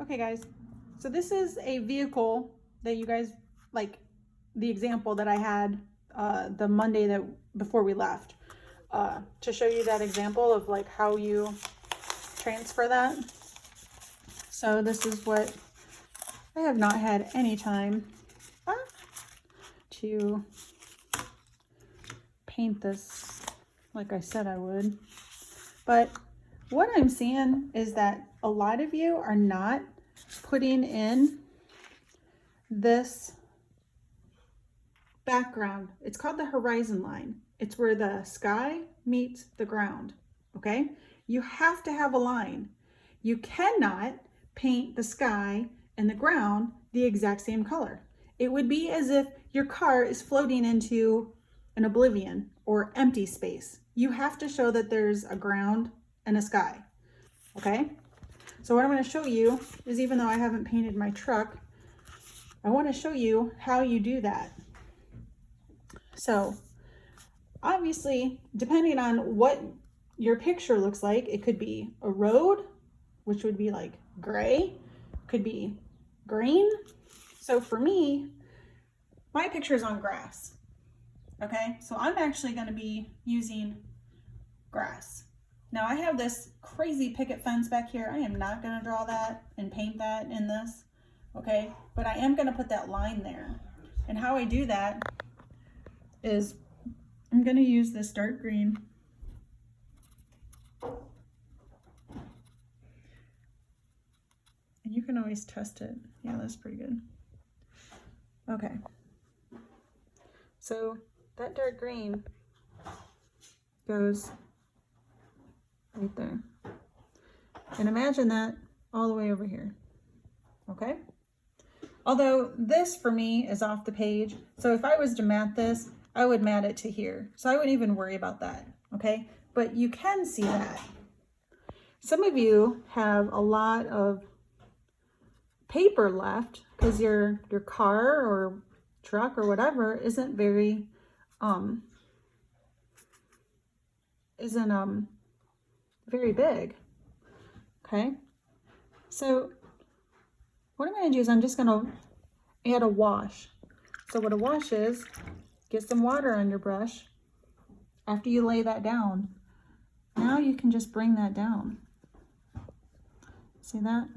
Okay guys, so this is a vehicle that you guys, like the example that I had the Monday that before we left, to show you that example of like how you transfer that. So this is what I have not had any time to paint this like I said I would, but what I'm seeing is that a lot of you are not putting in this background. It's called the horizon line. It's where the sky meets the ground, okay? You have to have a line. You cannot paint the sky and the ground the exact same color. It would be as if your car is floating into an oblivion or empty space. You have to show that there's a ground and a sky, okay? So what I'm going to show you is, even though I haven't painted my truck, I want to show you how you do that. So obviously, depending on what your picture looks like, it could be a road, which would be like gray, could be green. So for me, my picture is on grass. Okay, so I'm actually going to be using grass. Now I have this crazy picket fence back here. I am not going to draw that and paint that in this, okay? But I am going to put that line there. And how I do that is I'm going to use this dark green. And you can always test it. Yeah, that's pretty good. Okay. So that dark green goes right there. And imagine that all the way over here, okay? Although this for me is off the page, so if I was to mat this, I would mat it to here. So I wouldn't even worry about that, okay? But you can see that. Some of you have a lot of paper left because your car or truck or whatever isn't very very big, okay? So what I'm going to do is I'm just going to add a wash. So what a wash is, get some water on your brush. After you lay that down, now you can just bring that down. See that?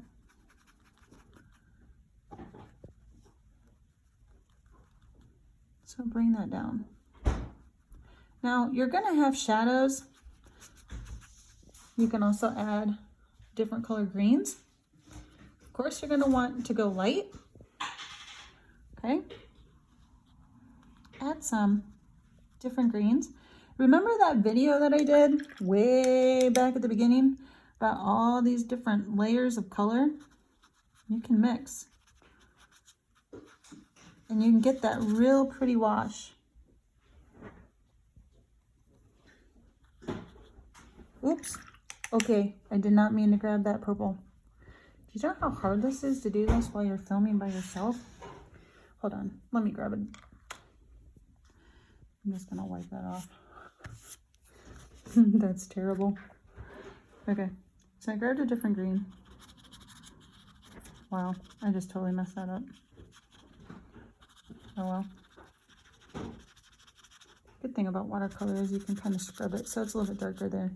So bring that down. Now you're going to have shadows. You can also add different color greens. Of course, you're going to want to go light. Okay. Add some different greens. Remember that video that I did way back at the beginning about all these different layers of color? You can mix. And you can get that real pretty wash. Oops. Okay, I did not mean to grab that purple. Do you know how hard this is to do this while you're filming by yourself? Hold on, let me grab it. I'm just gonna wipe that off. That's terrible. Okay, so I grabbed a different green. Wow, I just totally messed that up. Oh well. Good thing about watercolor is you can kind of scrub it, so it's a little bit darker there.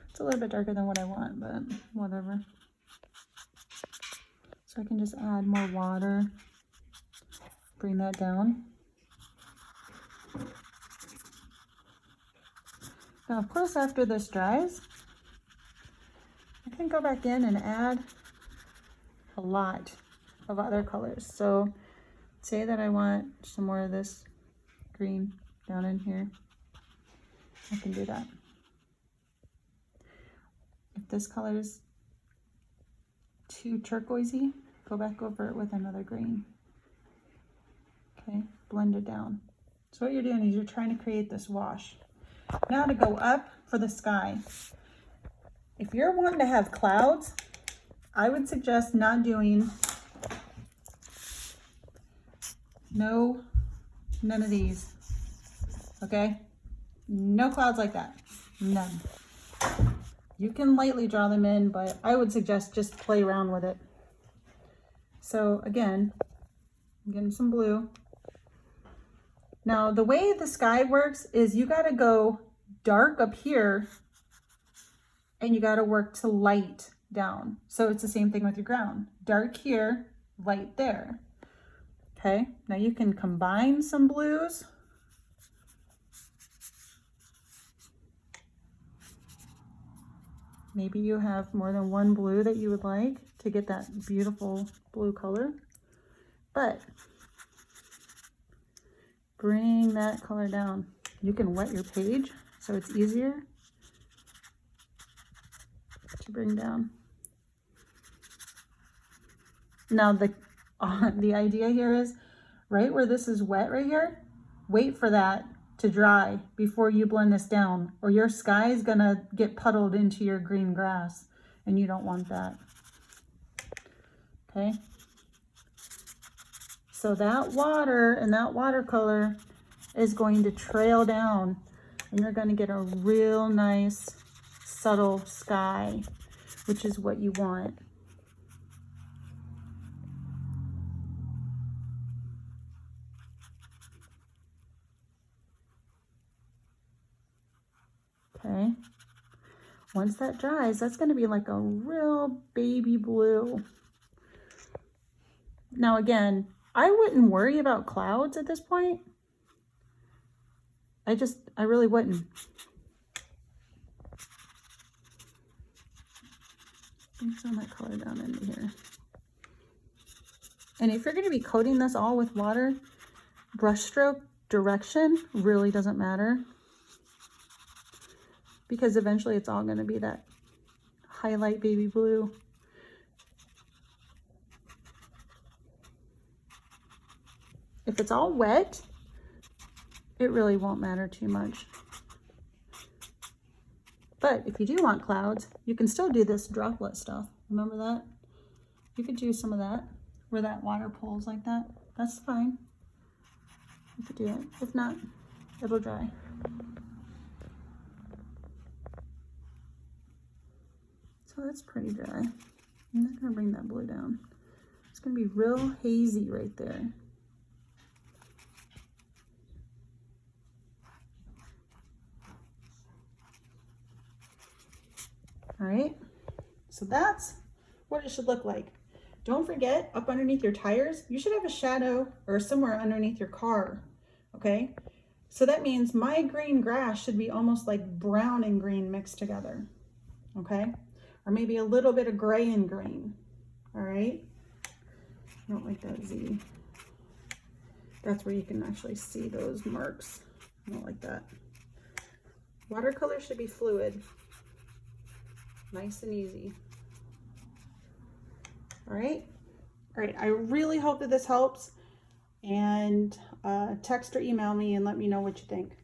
It's a little bit darker than what I want, but whatever. So I can just add more water, bring that down. Now, of course, after this dries, I can go back in and add a lot of other colors. So say that I want some more of this green down in here. I can do that. If this color is too turquoisey, go back over it with another green. Okay, blend it down. So what you're doing is you're trying to create this wash. Now to go up for the sky. If you're wanting to have clouds, I would suggest not doing none of these. Okay? No clouds like that. None. You can lightly draw them in, but I would suggest just play around with it. So again, I'm getting some blue. Now the way the sky works is you got to go dark up here and you got to work to light down. So it's the same thing with your ground. Dark here, light there. Okay, now you can combine some blues. Maybe you have more than one blue that you would like to get that beautiful blue color. But bring that color down. You can wet your page so it's easier to bring down. Now the idea here is right where this is wet right here, wait for that to dry before you blend this down, or your sky is gonna get puddled into your green grass and you don't want that. Okay, so that water and that watercolor is going to trail down and you're going to get a real nice subtle sky, which is what you want. Okay, once that dries, that's going to be like a real baby blue. Now again, I wouldn't worry about clouds at this point. I really wouldn't. Bring some of that color down into here. And if you're going to be coating this all with water, brush stroke direction really doesn't matter, because eventually it's all going to be that highlight baby blue. If it's all wet, it really won't matter too much. But if you do want clouds, you can still do this droplet stuff. Remember that? You could do some of that where that water pulls like that. That's fine. You could do it. If not, it'll dry. So that's pretty dry. I'm not gonna bring that blue down. It's gonna be real hazy right there. All right, so that's what it should look like. Don't forget, up underneath your tires, you should have a shadow or somewhere underneath your car, okay? So that means my green grass should be almost like brown and green mixed together, okay? Or maybe a little bit of gray and green, all right? I don't like that Z. That's where you can actually see those marks. I don't like that. Watercolor should be fluid. Nice and easy. All right. I really hope that this helps, and text or email me and let me know what you think.